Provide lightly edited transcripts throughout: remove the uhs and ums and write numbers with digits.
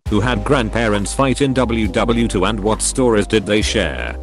Who had grandparents fight in WW2 and what stories did they share?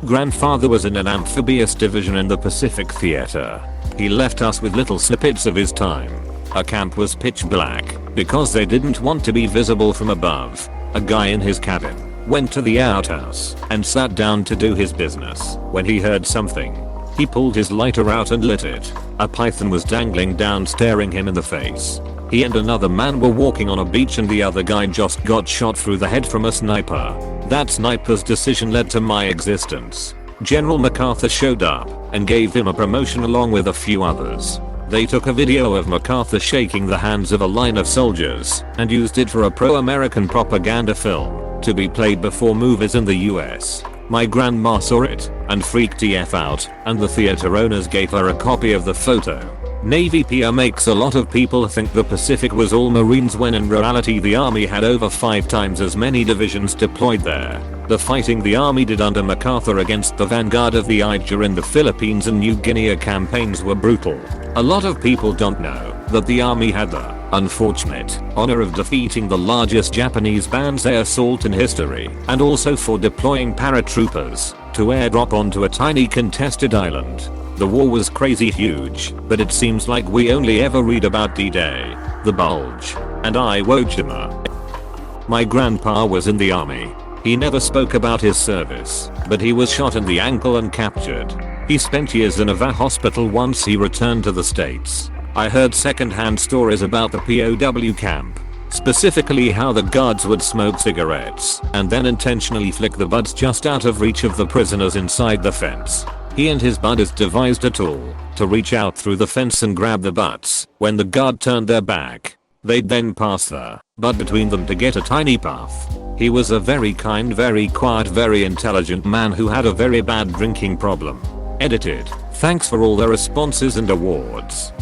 Grandfather was in an amphibious division in the Pacific Theater. He left us with little snippets of his time. A camp was pitch black because they didn't want to be visible from above. A guy in his cabin went to the outhouse and sat down to do his business when he heard something. He pulled his lighter out and lit it. A python was dangling down staring him in the face. He and another man were walking on a beach and the other guy just got shot through the head from a sniper. That sniper's decision led to my existence. General MacArthur showed up and gave him a promotion along with a few others. They took a video of MacArthur shaking the hands of a line of soldiers and used it for a pro-American propaganda film to be played before movies in the US. My grandma saw it and freaked the F out, and the theater owners gave her a copy of the photo. Navy PR makes a lot of people think the Pacific was all Marines when in reality the Army had over 5 times as many divisions deployed there. The fighting the Army did under MacArthur against the vanguard of the IJA in the Philippines and New Guinea campaigns were brutal. A lot of people don't know that the Army had the unfortunate honor of defeating the largest Japanese Banzai assault in history, and also for deploying paratroopers to airdrop onto a tiny contested island. The war was crazy huge, but it seems like we only ever read about D-Day, the Bulge, and Iwo Jima. My grandpa was in the Army. He never spoke about his service, but he was shot in the ankle and captured. He spent years in a VA hospital once he returned to the States. I heard second-hand stories about the POW camp, specifically how the guards would smoke cigarettes and then intentionally flick the butts just out of reach of the prisoners inside the fence. He and his buddies devised a tool to reach out through the fence and grab the butts when the guard turned their back. They'd then pass the butt between them to get a tiny puff. He was a very kind, very quiet, very intelligent man who had a very bad drinking problem. Edited. Thanks for all the responses and awards.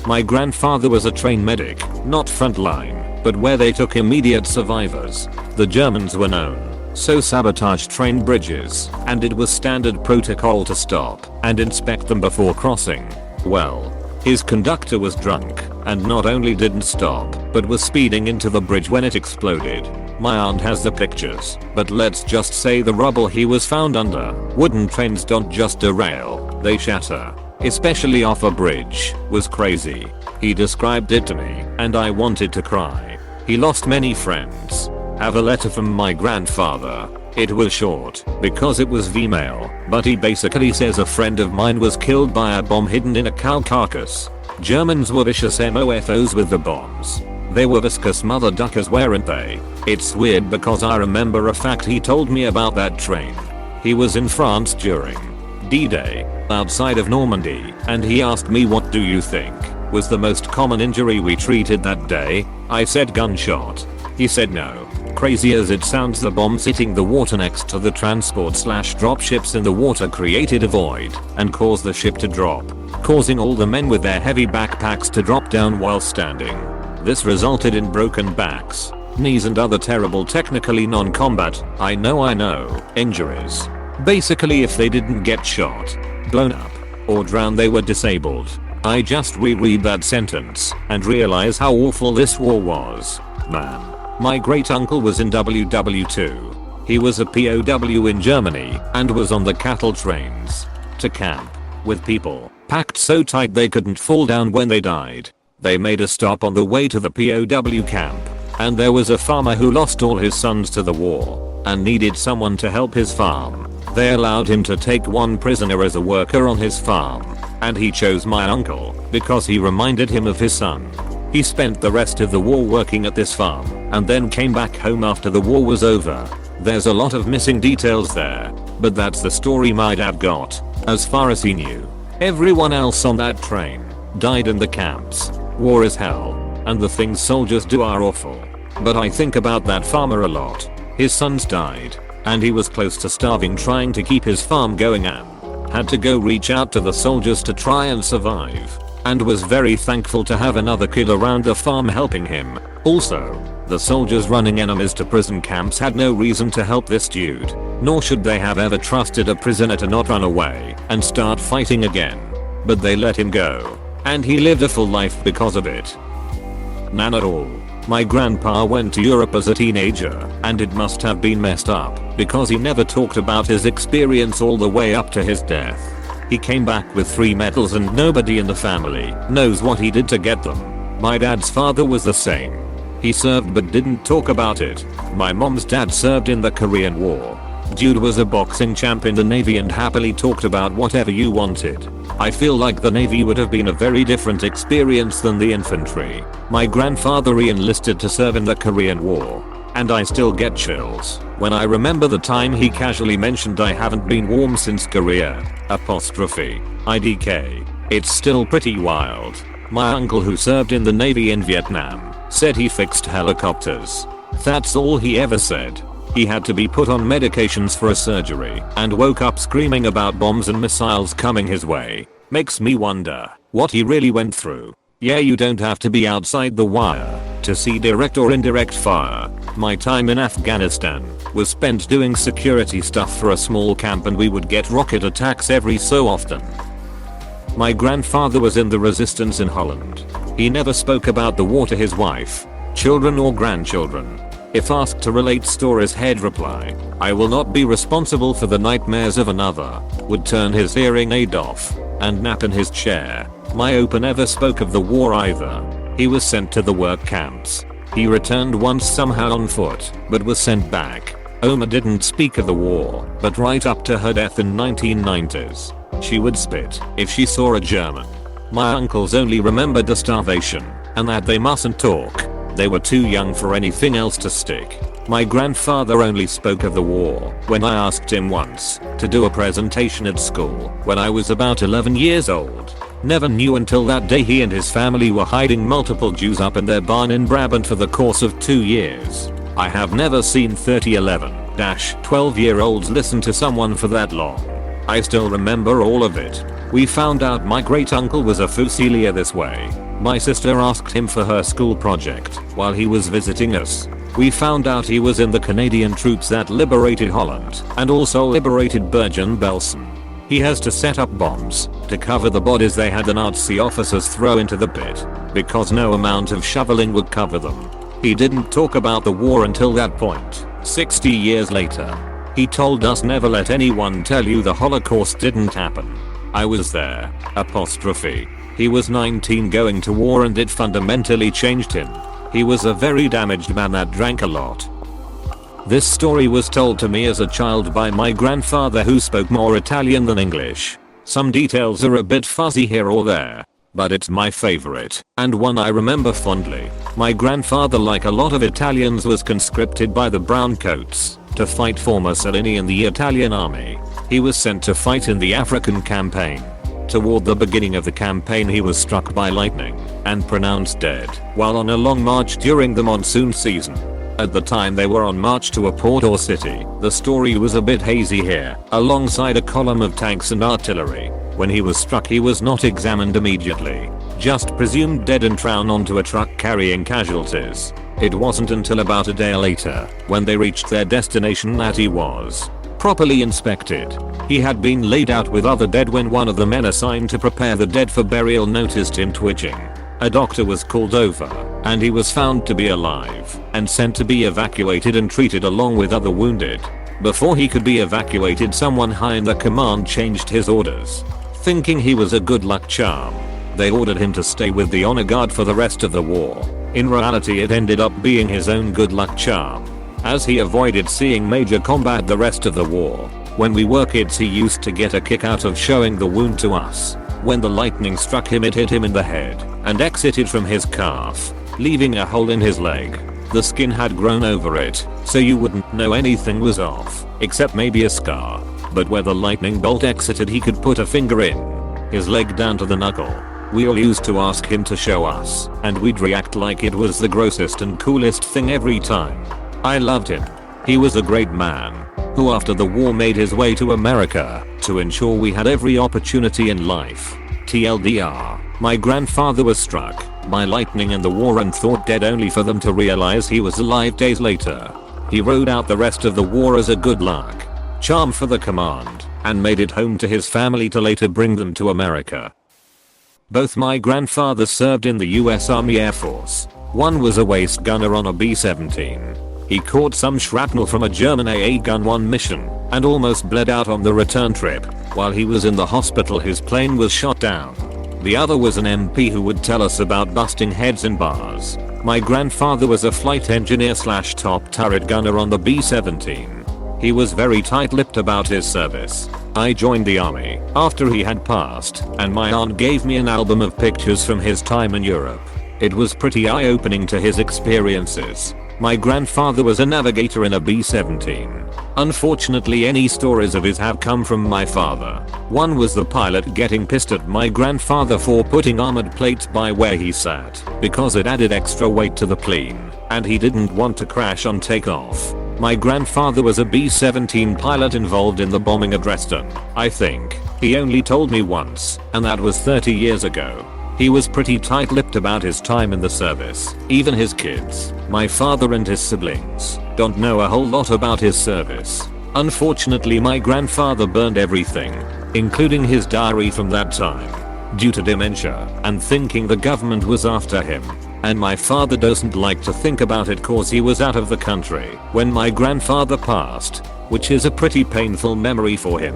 My grandfather was a trained medic, not frontline, but where they took immediate survivors. The Germans were known so sabotage train bridges, and it was standard protocol to stop and inspect them before crossing. Well, his conductor was drunk and not only didn't stop, but was speeding into the bridge when it exploded. My aunt has the pictures, but let's just say the rubble he was found under. Wooden trains don't just derail, they shatter. Especially off a bridge, was crazy. He described it to me, and I wanted to cry. He lost many friends. Have a letter from my grandfather. It was short, because it was V-mail, but he basically says a friend of mine was killed by a bomb hidden in a cow carcass. Germans were vicious MOFOs with the bombs. They were viscous mother duckers, weren't they? It's weird because I remember a fact he told me about that train. He was in France during D-Day, outside of Normandy, and he asked me, what do you think was the most common injury we treated that day? I said gunshot. He said no. Crazy as it sounds, the bombs hitting the water next to the transport/drop ships in the water created a void and caused the ship to drop, causing all the men with their heavy backpacks to drop down while standing. This resulted in broken backs, knees and other terrible, technically non-combat, I know, injuries. Basically if they didn't get shot, blown up, or drowned, they were disabled. I just reread that sentence and realize how awful this war was. Man. My great uncle was in WW2. He was a POW in Germany and was on the cattle trains to camp with people packed so tight they couldn't fall down when they died. They made a stop on the way to the POW camp, and there was a farmer who lost all his sons to the war and needed someone to help his farm. They allowed him to take one prisoner as a worker on his farm, and he chose my uncle because he reminded him of his son. He spent the rest of the war working at this farm and then came back home after the war was over. There's a lot of missing details there, but that's the story my dad got, as far as he knew. Everyone else on that train died in the camps. War is hell, and the things soldiers do are awful. But I think about that farmer a lot. His sons died, and he was close to starving trying to keep his farm going and had to go reach out to the soldiers to try and survive, and was very thankful to have another kid around the farm helping him. Also, the soldiers running enemies to prison camps had no reason to help this dude, nor should they have ever trusted a prisoner to not run away and start fighting again. But they let him go, and he lived a full life because of it. None at all. My grandpa went to Europe as a teenager, and it must have been messed up, because he never talked about his experience all the way up to his death. He came back with 3 medals and nobody in the family knows what he did to get them. My dad's father was the same. He served but didn't talk about it. My mom's dad served in the Korean War. Dude was a boxing champ in the Navy and happily talked about whatever you wanted. I feel like the Navy would have been a very different experience than the infantry. My grandfather re-enlisted to serve in the Korean War. And I still get chills when I remember the time he casually mentioned I haven't been warm since Korea. IDK. It's still pretty wild. My uncle who served in the Navy in Vietnam said he fixed helicopters. That's all he ever said. He had to be put on medications for a surgery and woke up screaming about bombs and missiles coming his way. Makes me wonder what he really went through. Yeah, you don't have to be outside the wire to see direct or indirect fire. My time in Afghanistan was spent doing security stuff for a small camp and we would get rocket attacks every so often. My grandfather was in the resistance in Holland. He never spoke about the war to his wife, children or grandchildren. If asked to relate stories, he'd reply, "I will not be responsible for the nightmares of another," would turn his hearing aid off and nap in his chair. My Opa never spoke of the war either. He was sent to the work camps. He returned once somehow on foot, but was sent back. Oma didn't speak of the war, but right up to her death in 1990s, she would spit if she saw a German. My uncles only remembered the starvation, and that they mustn't talk. They were too young for anything else to stick. My grandfather only spoke of the war when I asked him once to do a presentation at school when I was about 11 years old. Never knew until that day he and his family were hiding multiple Jews up in their barn in Brabant for the course of 2 years. I have never seen 12-year-olds listen to someone for that long. I still remember all of it. We found out my great uncle was a Fusilier this way. My sister asked him for her school project while he was visiting us. We found out he was in the Canadian troops that liberated Holland and also liberated Bergen-Belsen. He has to set up bombs to cover the bodies they had the Nazi officers throw into the pit because no amount of shoveling would cover them. He didn't talk about the war until that point, 60 years later. He told us never let anyone tell you the Holocaust didn't happen. I was there. He was 19 going to war and it fundamentally changed him. He was a very damaged man that drank a lot. This story was told to me as a child by my grandfather who spoke more Italian than English. Some details are a bit fuzzy here or there, but it's my favorite and one I remember fondly. My grandfather, like a lot of Italians, was conscripted by the Browncoats to fight for Mussolini in the Italian army. He was sent to fight in the African campaign. Toward the beginning of the campaign he was struck by lightning and pronounced dead while on a long march during the monsoon season. At the time they were on march to a port or city. The story was a bit hazy here, alongside a column of tanks and artillery. When he was struck he was not examined immediately, just presumed dead and thrown onto a truck carrying casualties. It wasn't until about a day later, when they reached their destination, that he was properly inspected. He had been laid out with other dead when one of the men assigned to prepare the dead for burial noticed him twitching. A doctor was called over, and he was found to be alive and sent to be evacuated and treated along with other wounded. Before he could be evacuated, someone high in the command changed his orders. Thinking he was a good luck charm, they ordered him to stay with the honor guard for the rest of the war. In reality it ended up being his own good luck charm, as he avoided seeing major combat the rest of the war. When we were kids he used to get a kick out of showing the wound to us. When the lightning struck him it hit him in the head and exited from his calf, leaving a hole in his leg. The skin had grown over it, so you wouldn't know anything was off, except maybe a scar. But where the lightning bolt exited he could put a finger in his leg down to the knuckle. We all used to ask him to show us, and we'd react like it was the grossest and coolest thing every time. I loved him. He was a great man, who after the war made his way to America to ensure we had every opportunity in life. TLDR, my grandfather was struck by lightning in the war and thought dead, only for them to realize he was alive days later. He rode out the rest of the war as a good luck charm for the command and made it home to his family to later bring them to America. Both my grandfathers served in the US Army Air Force. One was a waist gunner on a B-17. He caught some shrapnel from a German AA Gun 1 mission and almost bled out on the return trip. While he was in the hospital his plane was shot down. The other was an MP who would tell us about busting heads in bars. My grandfather was a flight engineer / top turret gunner on the B-17. He was very tight-lipped about his service. I joined the army after he had passed, and my aunt gave me an album of pictures from his time in Europe. It was pretty eye-opening to his experiences. My grandfather was a navigator in a B-17. Unfortunately, any stories of his have come from my father. One was the pilot getting pissed at my grandfather for putting armored plates by where he sat because it added extra weight to the plane and he didn't want to crash on takeoff. My grandfather was a B-17 pilot involved in the bombing of Dresden, I think. He only told me once, and that was 30 years ago. He was pretty tight-lipped about his time in the service. Even his kids, my father and his siblings, don't know a whole lot about his service. Unfortunately, my grandfather burned everything, including his diary from that time, due to dementia and thinking the government was after him. And my father doesn't like to think about it cause he was out of the country when my grandfather passed, which is a pretty painful memory for him.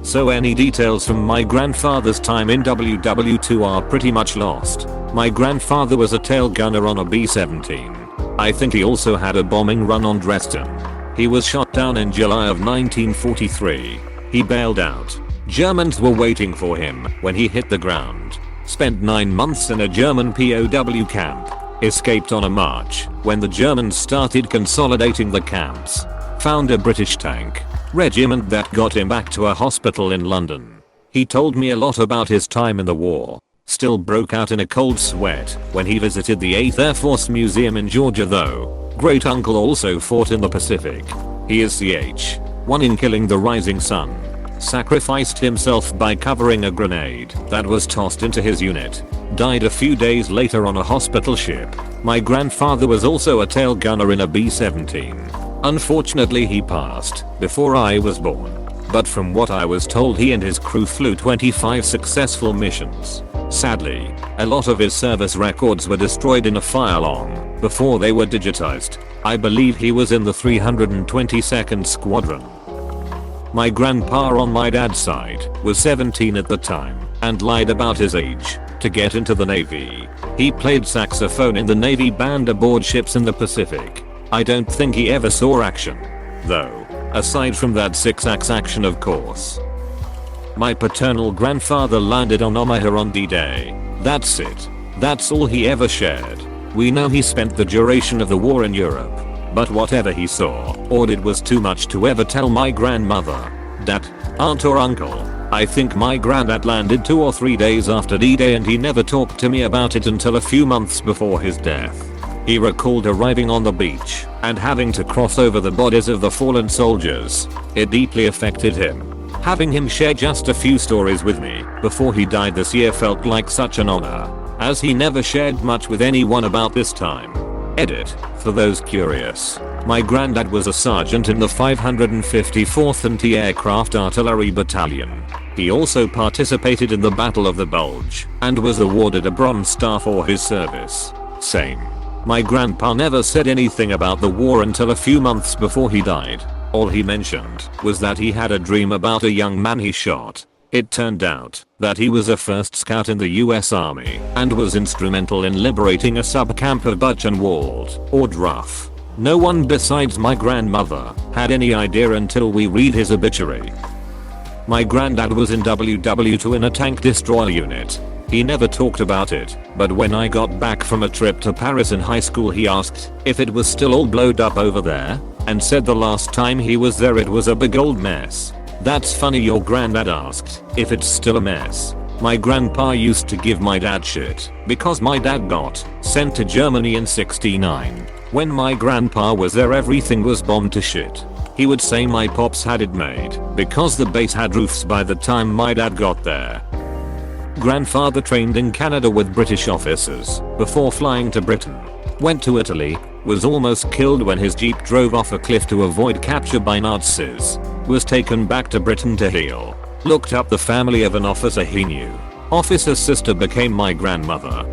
So any details from my grandfather's time in WW2 are pretty much lost. My grandfather was a tail gunner on a B-17. I think he also had a bombing run on Dresden. He was shot down in July of 1943. He bailed out. Germans were waiting for him when he hit the ground. Spent 9 months in a German POW camp. Escaped on a march when the Germans started consolidating the camps. Found a British tank regiment that got him back to a hospital in London. He told me a lot about his time in the war. Still broke out in a cold sweat when he visited the 8th Air Force Museum in Georgia though. Great uncle also fought in the Pacific. He is CH1 in Killing the Rising Sun. Sacrificed himself by covering a grenade that was tossed into his unit. Died a few days later on a hospital ship. My grandfather was also a tail gunner in a B-17. Unfortunately he passed before I was born. But from what I was told he and his crew flew 25 successful missions. Sadly, a lot of his service records were destroyed in a fire long before they were digitized. I believe he was in the 322nd Squadron. My grandpa on my dad's side was 17 at the time and lied about his age to get into the Navy. He played saxophone in the Navy band aboard ships in the Pacific. I don't think he ever saw action, though, aside from that 6-axe action of course. My paternal grandfather landed on Omaha on D-Day. That's it. That's all he ever shared. We know he spent the duration of the war in Europe, but whatever he saw or did was too much to ever tell my grandmother, dad, aunt or uncle. I think my granddad landed 2 or 3 days after D-Day and he never talked to me about it until a few months before his death. He recalled arriving on the beach and having to cross over the bodies of the fallen soldiers. It deeply affected him. Having him share just a few stories with me before he died this year felt like such an honor, as he never shared much with anyone about this time. Edit, for those curious. My granddad was a sergeant in the 554th Anti-Aircraft Artillery Battalion. He also participated in the Battle of the Bulge and was awarded a Bronze Star for his service. Same. My grandpa never said anything about the war until a few months before he died. All he mentioned was that he had a dream about a young man he shot. It turned out that he was a first scout in the US Army and was instrumental in liberating a sub-camp of Buchenwald or Druff. No one besides my grandmother had any idea until we read his obituary. My granddad was in WW2 in a tank destroyer unit. He never talked about it, but when I got back from a trip to Paris in high school he asked if it was still all blowed up over there, and said the last time he was there it was a big old mess. That's funny your granddad asked if it's still a mess. My grandpa used to give my dad shit because my dad got sent to Germany in '69. When my grandpa was there everything was bombed to shit. He would say my pops had it made because the base had roofs by the time my dad got there. Grandfather trained in Canada with British officers before flying to Britain. Went to Italy, was almost killed when his jeep drove off a cliff to avoid capture by Nazis. Was taken back to Britain to heal. Looked up the family of an officer he knew. Officer's sister became my grandmother.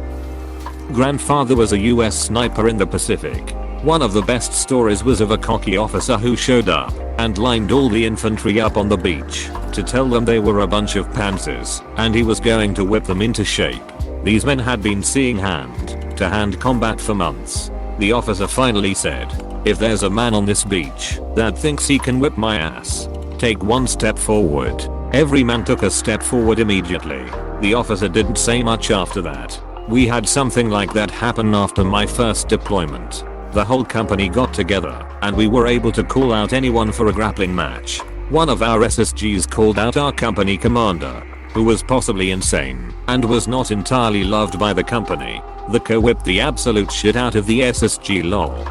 Grandfather was a US sniper in the Pacific. One of the best stories was of a cocky officer who showed up and lined all the infantry up on the beach to tell them they were a bunch of pansies and he was going to whip them into shape. These men had been seeing hand-to-hand combat for months. The officer finally said, "If there's a man on this beach that thinks he can whip my ass, take one step forward." Every man took a step forward immediately. The officer didn't say much after that. We had something like that happen after my first deployment. The whole company got together and we were able to call out anyone for a grappling match. One of our SSGs called out our company commander, who was possibly insane and was not entirely loved by the company. The co whipped the absolute shit out of the SSG lol.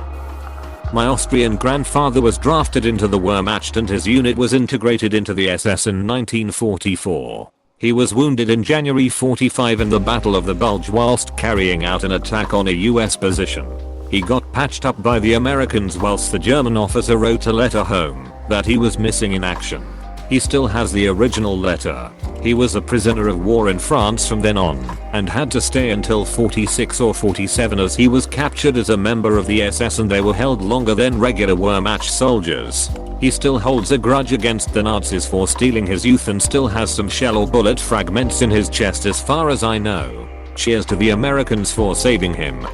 My Austrian grandfather was drafted into the Wehrmacht and his unit was integrated into the SS in 1944. He was wounded in January 45 in the Battle of the Bulge whilst carrying out an attack on a US position. He got patched up by the Americans whilst the German officer wrote a letter home that he was missing in action. He still has the original letter. He was a prisoner of war in France from then on and had to stay until 46 or 47 as he was captured as a member of the SS and they were held longer than regular Wehrmacht soldiers. He still holds a grudge against the Nazis for stealing his youth and still has some shell or bullet fragments in his chest as far as I know. Cheers to the Americans for saving him.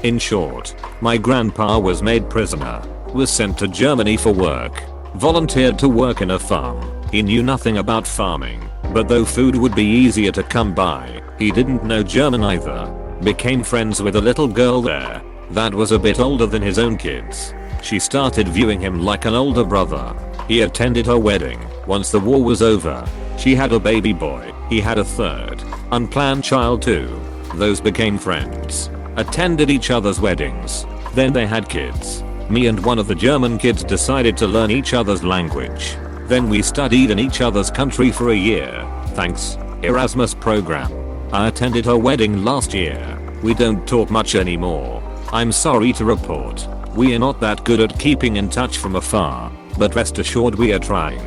In short, my grandpa was made prisoner, was sent to Germany for work, volunteered to work in a farm. He knew nothing about farming, but though food would be easier to come by, he didn't know German either. Became friends with a little girl there that was a bit older than his own kids. She started viewing him like an older brother. He attended her wedding. Once the war was over, she had a baby boy. He had a third, unplanned child too. Those became friends. Attended each other's weddings. Then they had kids. Me and one of the German kids decided to learn each other's language. Then we studied in each other's country for a year. Thanks, Erasmus program. I attended her wedding last year. We don't talk much anymore. I'm sorry to report. We are not that good at keeping in touch from afar, but rest assured we are trying.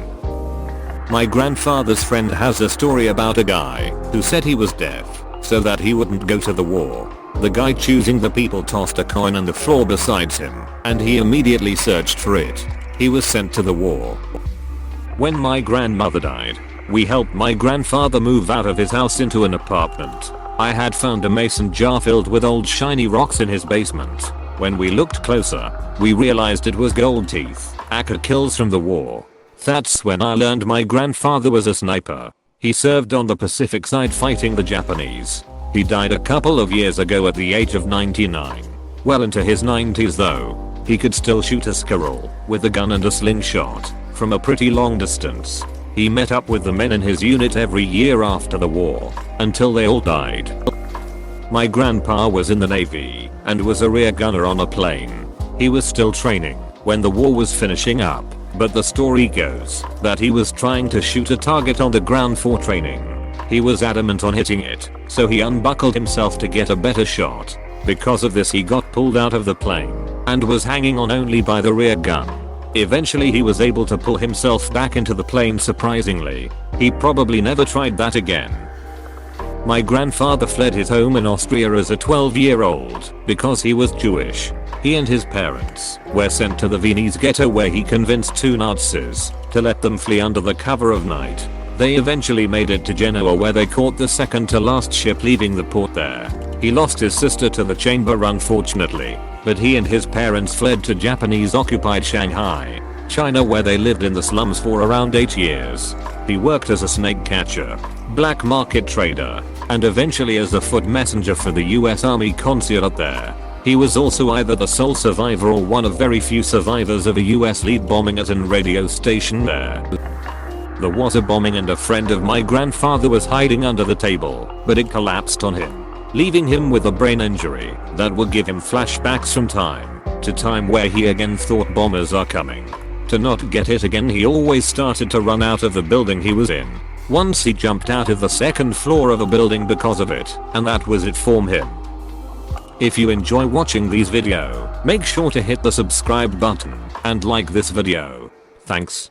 My grandfather's friend has a story about a guy who said he was deaf so that he wouldn't go to the war. The guy choosing the people tossed a coin on the floor beside him, and he immediately searched for it. He was sent to the war. When my grandmother died, we helped my grandfather move out of his house into an apartment. I had found a mason jar filled with old shiny rocks in his basement. When we looked closer, we realized it was gold teeth, AK kills from the war. That's when I learned my grandfather was a sniper. He served on the Pacific side fighting the Japanese. He died a couple of years ago at the age of 99. Well into his 90s though. He could still shoot a squirrel with a gun and a slingshot from a pretty long distance. He met up with the men in his unit every year after the war until they all died. My grandpa was in the Navy and was a rear gunner on a plane. He was still training when the war was finishing up, but the story goes that he was trying to shoot a target on the ground for training. He was adamant on hitting it, so he unbuckled himself to get a better shot. Because of this he got pulled out of the plane and was hanging on only by the rear gun. Eventually he was able to pull himself back into the plane surprisingly. He probably never tried that again. My grandfather fled his home in Austria as a 12-year-old because he was Jewish. He and his parents were sent to the Viennese ghetto where he convinced two Nazis to let them flee under the cover of night. They eventually made it to Genoa where they caught the second to last ship leaving the port there. He lost his sister to the chamber unfortunately, but he and his parents fled to Japanese-occupied Shanghai, China where they lived in the slums for around 8 years. He worked as a snake catcher, black market trader, and eventually as a foot messenger for the US Army consulate there. He was also either the sole survivor or one of very few survivors of a US lead bombing at an radio station there. There was a bombing and a friend of my grandfather was hiding under the table, but it collapsed on him, leaving him with a brain injury that would give him flashbacks from time to time where he again thought bombers are coming. To not get hit again he always started to run out of the building he was in. Once he jumped out of the second floor of a building because of it, and that was it for him. If you enjoy watching these videos, make sure to hit the subscribe button and like this video. Thanks.